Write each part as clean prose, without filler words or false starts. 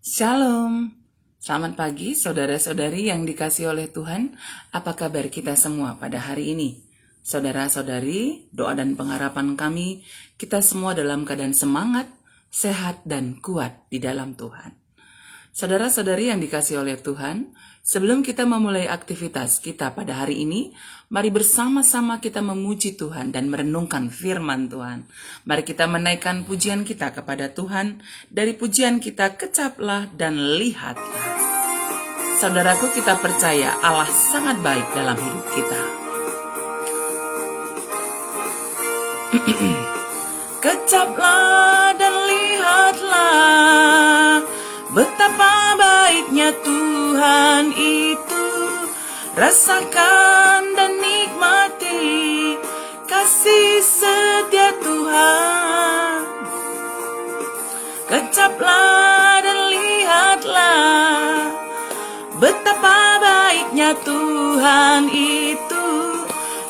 Shalom, selamat pagi saudara-saudari yang dikasihi oleh Tuhan. Apa kabar kita semua pada hari ini? Saudara-saudari, doa dan pengharapan kami, kita semua dalam keadaan semangat, sehat, dan kuat di dalam Tuhan. Saudara-saudari yang dikasihi oleh Tuhan, sebelum kita memulai aktivitas kita pada hari ini, mari bersama-sama kita memuji Tuhan dan merenungkan firman Tuhan. Mari kita menaikkan pujian kita kepada Tuhan. Dari pujian kita, kecaplah dan lihatlah. Saudaraku, kita percaya Allah sangat baik dalam hidup kita. Kecaplah dan lihatlah betapa baiknya Tuhan itu. Rasakan dan nikmati kasih setia Tuhan. Kecaplah dan lihatlah betapa baiknya Tuhan itu.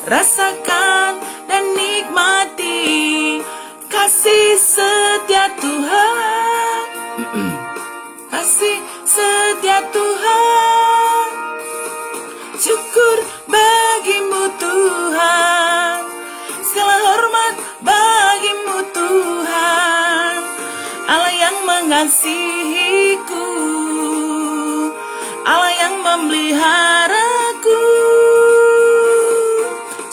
Rasakan dan nikmati kasih setia Tuhan. Kasih setia Tuhan. Syukur bagimu Tuhan. Segala hormat bagimu Tuhan. Allah yang mengasihiku, Allah yang memeliharaku.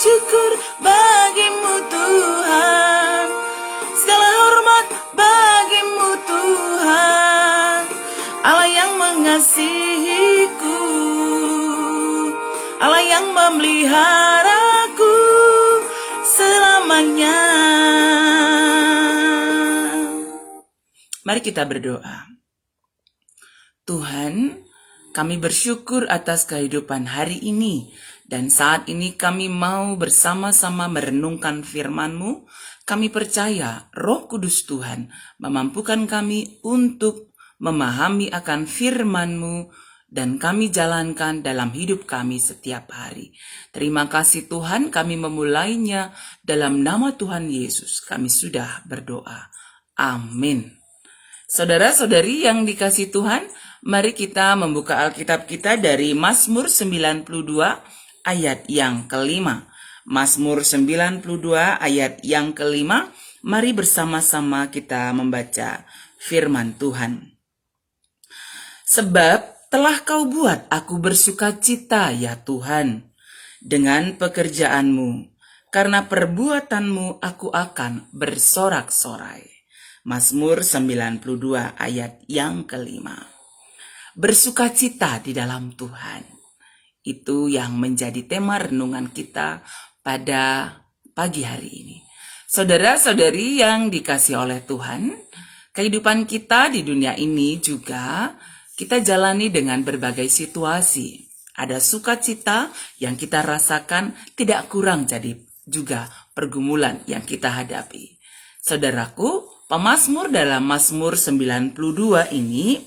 Syukur bagimu Tuhan. Segala hormat bagimu Tuhan. Allah yang mengasihiku, Allah yang memeliharaku selamanya. Mari kita berdoa. Tuhan, kami bersyukur atas kehidupan hari ini. Dan saat ini kami mau bersama-sama merenungkan firman-Mu. Kami percaya Roh Kudus Tuhan memampukan kami untuk memahami akan firman-Mu dan kami jalankan dalam hidup kami setiap hari. Terima kasih Tuhan, kami memulainya dalam nama Tuhan Yesus. Kami sudah berdoa. Amin. Saudara-saudari yang dikasihi Tuhan, mari kita membuka Alkitab kita dari Mazmur 92 ayat yang kelima. Mazmur 92 ayat yang kelima. Mari bersama-sama kita membaca firman Tuhan. Sebab telah kau buat aku bersukacita ya Tuhan dengan pekerjaanmu. Karena perbuatanmu aku akan bersorak-sorai. Mazmur 92 ayat yang kelima. Bersukacita di dalam Tuhan. Itu yang menjadi tema renungan kita pada pagi hari ini. Saudara-saudari yang dikasihi oleh Tuhan, kehidupan kita di dunia ini juga kita jalani dengan berbagai situasi. Ada sukacita yang kita rasakan, tidak kurang jadi juga pergumulan yang kita hadapi. Saudaraku, pemazmur dalam Mazmur 92 ini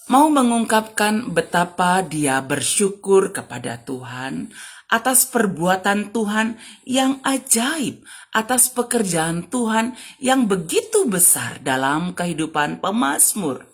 mau mengungkapkan betapa dia bersyukur kepada Tuhan atas perbuatan Tuhan yang ajaib, atas pekerjaan Tuhan yang begitu besar dalam kehidupan pemazmur.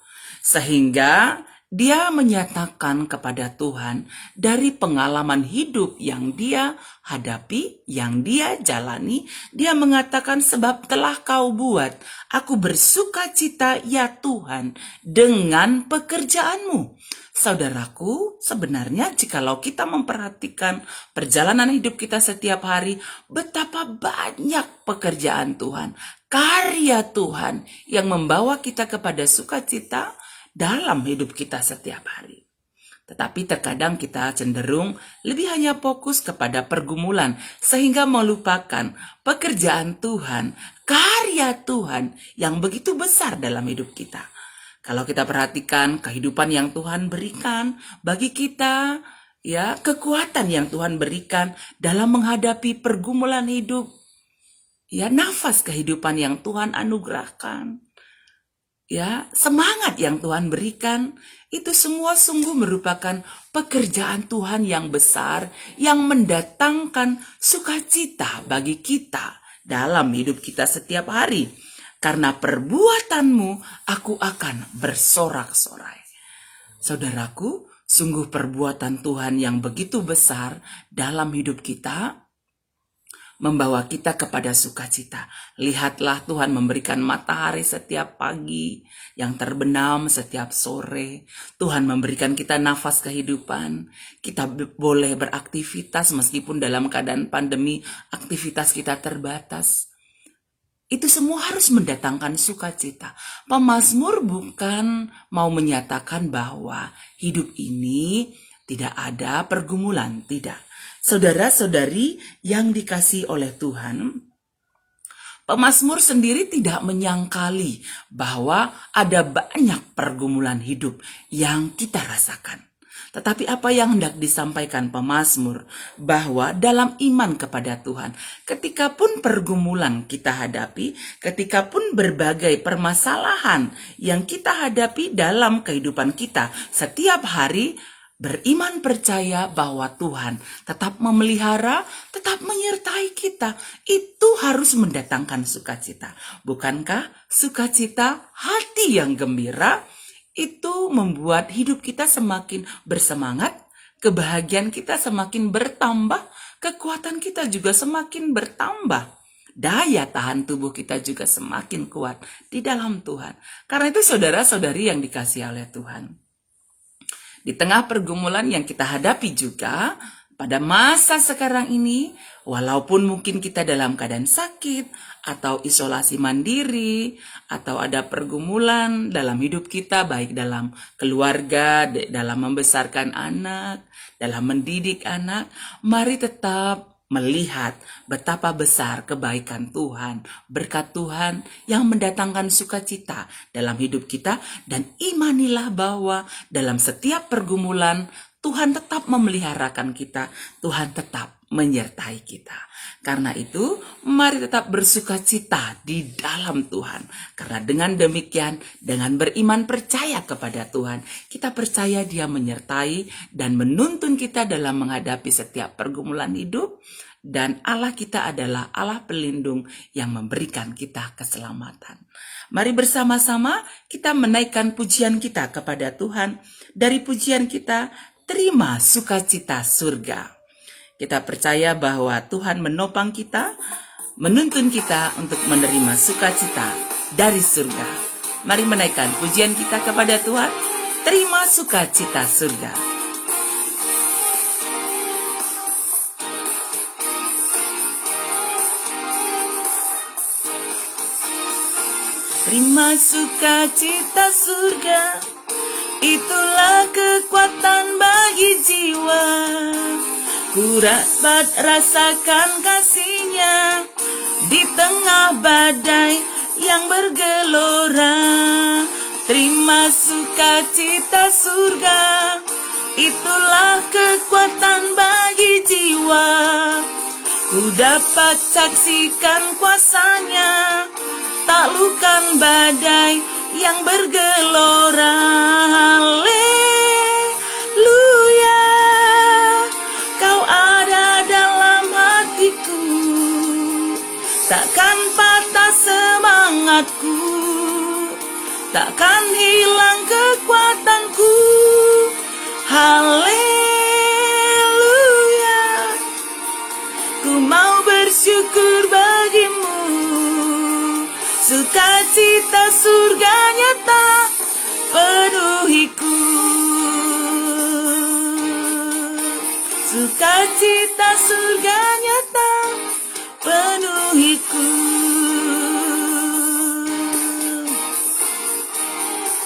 Sehingga dia menyatakan kepada Tuhan dari pengalaman hidup yang dia hadapi, yang dia jalani. Dia mengatakan, sebab telah kau buat aku bersukacita ya Tuhan dengan pekerjaanmu. Saudaraku, sebenarnya jikalau kita memperhatikan perjalanan hidup kita setiap hari, betapa banyak pekerjaan Tuhan, karya Tuhan yang membawa kita kepada sukacita dalam hidup kita setiap hari. Tetapi terkadang kita cenderung lebih hanya fokus kepada pergumulan sehingga melupakan pekerjaan Tuhan, karya Tuhan yang begitu besar dalam hidup kita. Kalau kita perhatikan kehidupan yang Tuhan berikan bagi kita, ya, kekuatan yang Tuhan berikan dalam menghadapi pergumulan hidup, ya, nafas kehidupan yang Tuhan anugerahkan, ya, semangat yang Tuhan berikan, itu semua sungguh merupakan pekerjaan Tuhan yang besar yang mendatangkan sukacita bagi kita dalam hidup kita setiap hari. karena perbuatanmu aku akan bersorak-sorai. Saudaraku, sungguh perbuatan Tuhan yang begitu besar dalam hidup kita membawa kita kepada sukacita. Lihatlah, Tuhan memberikan matahari setiap pagi yang terbenam setiap sore. Tuhan memberikan kita nafas kehidupan. Kita boleh beraktivitas meskipun dalam keadaan pandemi aktivitas kita terbatas. Itu semua harus mendatangkan sukacita. Pemazmur bukan mau menyatakan bahwa hidup ini tidak ada pergumulan, tidak. Saudara-saudari yang dikasihi oleh Tuhan, pemazmur sendiri tidak menyangkali bahwa ada banyak pergumulan hidup yang kita rasakan. Tetapi apa yang hendak disampaikan pemazmur, bahwa dalam iman kepada Tuhan, ketika pun pergumulan kita hadapi, ketika pun berbagai permasalahan yang kita hadapi dalam kehidupan kita setiap hari, beriman percaya bahwa Tuhan tetap memelihara, tetap menyertai kita. Itu harus mendatangkan sukacita. Bukankah sukacita hati yang gembira itu membuat hidup kita semakin bersemangat, kebahagiaan kita semakin bertambah, kekuatan kita juga semakin bertambah. Daya tahan tubuh kita juga semakin kuat di dalam Tuhan. Karena itu saudara-saudari yang dikasihi oleh Tuhan, di tengah pergumulan yang kita hadapi juga pada masa sekarang ini, walaupun mungkin kita dalam keadaan sakit atau isolasi mandiri atau ada pergumulan dalam hidup kita, baik dalam keluarga, dalam membesarkan anak, dalam mendidik anak, mari tetap melihat betapa besar kebaikan Tuhan, berkat Tuhan yang mendatangkan sukacita dalam hidup kita, dan imanilah bahwa dalam setiap pergumulan Tuhan tetap memeliharakan kita, Tuhan tetap menyertai kita. Karena itu, mari tetap bersukacita di dalam Tuhan. Karena dengan demikian, dengan beriman percaya kepada Tuhan, kita percaya Dia menyertai dan menuntun kita dalam menghadapi setiap pergumulan hidup. Dan Allah kita adalah Allah pelindung yang memberikan kita keselamatan. Mari bersama-sama kita menaikkan pujian kita kepada Tuhan. Dari pujian kita, terima sukacita surga. Kita percaya bahwa Tuhan menopang kita, menuntun kita untuk menerima sukacita dari surga. Mari menaikkan pujian kita kepada Tuhan. Terima sukacita surga. Terima sukacita surga, itulah kekuatan bagi jiwa. Ku dapat rasakan kasih-Nya di tengah badai yang bergelora. Terima sukacita surga, itulah kekuatan bagi jiwa. Ku dapat saksikan kuasa-Nya, taklukkan badai yang bergelora. Haleluya, Kau ada dalam hatiku, takkan patah semangatku, takkan hilang kekuatanku. Haleluya, ku mau bersyukur bagimu. Sukacita surga nyata penuhiku. Sukacita surga nyata penuhiku.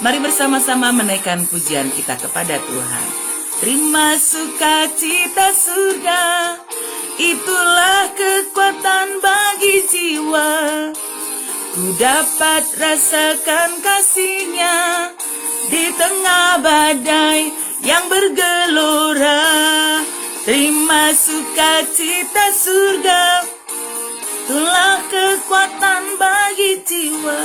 Mari bersama-sama menaikkan pujian kita kepada Tuhan. Terima sukacita surga, itulah kekuatan bagi jiwa. Ku dapat rasakan kasih-Nya di tengah badai yang bergelora. Terima sukacita surga, itulah kekuatan bagi jiwa.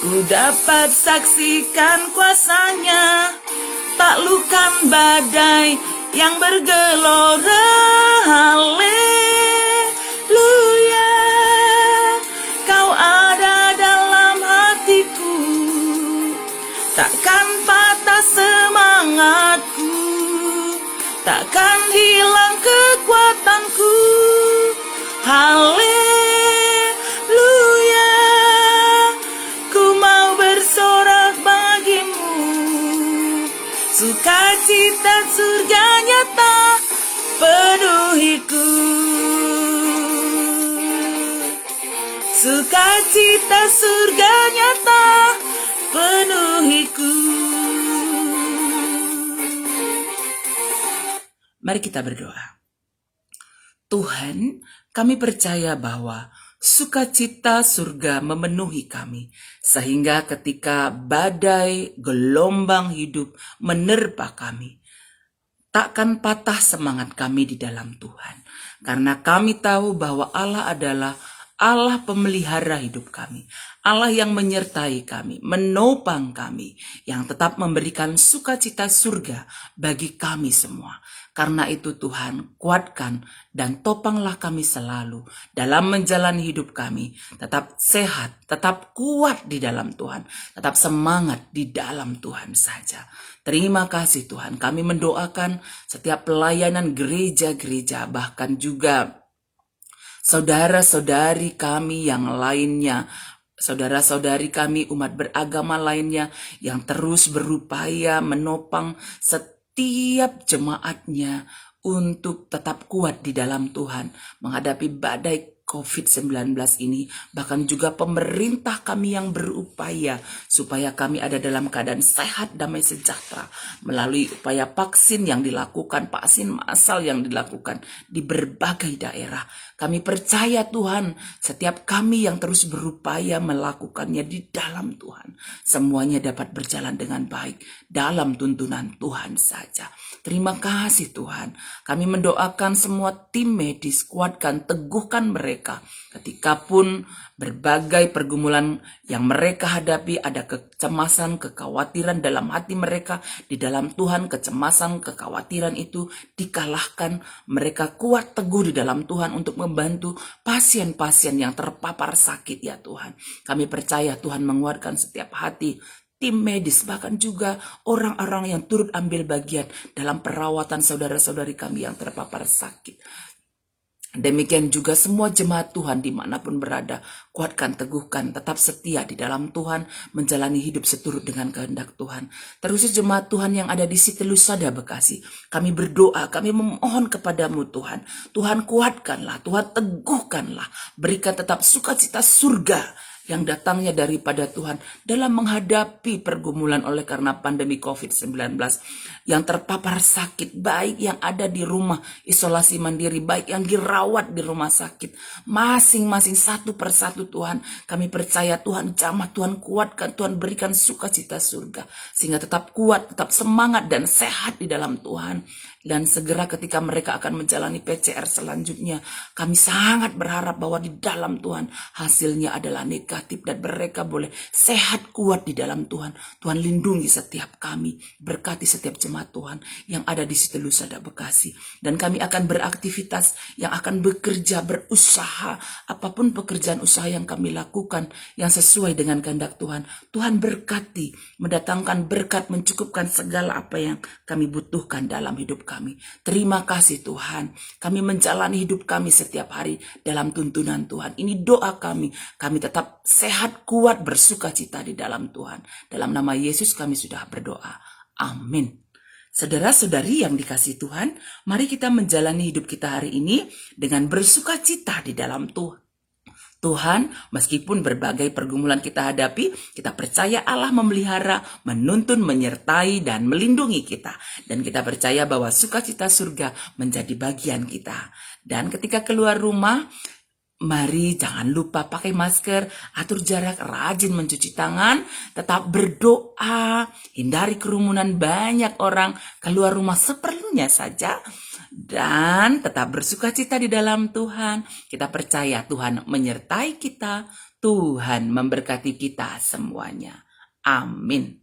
Ku dapat saksikan kuasa-Nya, taklukkan badai yang bergelora. Haleluya, Kau ada Takkan patah semangatku, takkan hilang kekuatanku. Haleluya, ku mau bersorak bagimu. Sukacita surga nyata penuhiku. Sukacita surga nyata penuhiku. Mari kita berdoa. Tuhan, kami percaya bahwa sukacita surga memenuhi kami, sehingga ketika badai gelombang hidup menerpa kami, takkan patah semangat kami di dalam Tuhan. Karena kami tahu bahwa Allah adalah Allah pemelihara hidup kami, Allah yang menyertai kami, menopang kami, yang tetap memberikan sukacita surga bagi kami semua. Karena itu Tuhan, kuatkan dan topanglah kami selalu dalam menjalani hidup kami. Tetap sehat, tetap kuat di dalam Tuhan, tetap semangat di dalam Tuhan saja. Terima kasih Tuhan, kami mendoakan setiap pelayanan gereja-gereja, bahkan juga saudara-saudari kami yang lainnya, saudara-saudari kami umat beragama lainnya yang terus berupaya menopang setiap jemaatnya untuk tetap kuat di dalam Tuhan menghadapi badai COVID-19 ini. Bahkan juga pemerintah kami yang berupaya supaya kami ada dalam keadaan sehat, damai, sejahtera melalui upaya vaksin yang dilakukan, vaksin massal yang dilakukan di berbagai daerah. Kami percaya Tuhan, setiap kami yang terus berupaya melakukannya di dalam Tuhan, semuanya dapat berjalan dengan baik dalam tuntunan Tuhan saja. Terima kasih Tuhan. Kami mendoakan semua tim medis, kuatkan, teguhkan mereka. Ketika pun berbagai pergumulan yang mereka hadapi, ada kecemasan, kekhawatiran dalam hati mereka, di dalam Tuhan kecemasan, kekhawatiran itu dikalahkan. Mereka kuat teguh di dalam Tuhan untuk membantu pasien-pasien yang terpapar sakit ya Tuhan. Kami percaya Tuhan menguatkan setiap hati tim medis, bahkan juga orang-orang yang turut ambil bagian dalam perawatan saudara-saudari kami yang terpapar sakit. Demikian juga semua jemaat Tuhan dimanapun berada, kuatkan, teguhkan, tetap setia di dalam Tuhan, menjalani hidup seturut dengan kehendak Tuhan. Terus jemaat Tuhan yang ada di Siti Lusada Bekasi, kami berdoa, kami memohon kepadamu Tuhan. Tuhan kuatkanlah, Tuhan teguhkanlah, berikan tetap sukacita surga yang datangnya daripada Tuhan dalam menghadapi pergumulan oleh karena pandemi COVID-19, yang terpapar sakit, baik yang ada di rumah isolasi mandiri, baik yang dirawat di rumah sakit, masing-masing satu persatu Tuhan. Kami percaya Tuhan jamah, Tuhan kuatkan, Tuhan berikan sukacita surga, sehingga tetap kuat, tetap semangat dan sehat di dalam Tuhan. Dan segera ketika mereka akan menjalani PCR selanjutnya, kami sangat berharap bahwa di dalam Tuhan hasilnya adalah negatif dan mereka boleh sehat kuat di dalam Tuhan. Tuhan lindungi setiap kami, berkati setiap jemaat Tuhan yang ada di Siti Lusada Bekasi. Dan kami akan beraktivitas, yang akan bekerja, berusaha, apapun pekerjaan usaha yang kami lakukan yang sesuai dengan kehendak Tuhan. Tuhan berkati, mendatangkan berkat, mencukupkan segala apa yang kami butuhkan dalam hidup kami. Terima kasih Tuhan, kami menjalani hidup kami setiap hari dalam tuntunan Tuhan. Ini doa kami tetap sehat, kuat, bersuka cita di dalam Tuhan. Dalam nama Yesus kami sudah berdoa. Amin. Saudara-saudari yang dikasihi Tuhan, mari kita menjalani hidup kita hari ini dengan bersuka cita di dalam Tuhan. Tuhan, meskipun berbagai pergumulan kita hadapi, kita percaya Allah memelihara, menuntun, menyertai, dan melindungi kita. Dan kita percaya bahwa sukacita surga menjadi bagian kita. Dan ketika keluar rumah, mari jangan lupa pakai masker, atur jarak, rajin mencuci tangan, tetap berdoa, hindari kerumunan banyak orang, keluar rumah seperlunya saja. Dan tetap bersukacita di dalam Tuhan. Kita percaya Tuhan menyertai kita, Tuhan memberkati kita semuanya. Amin.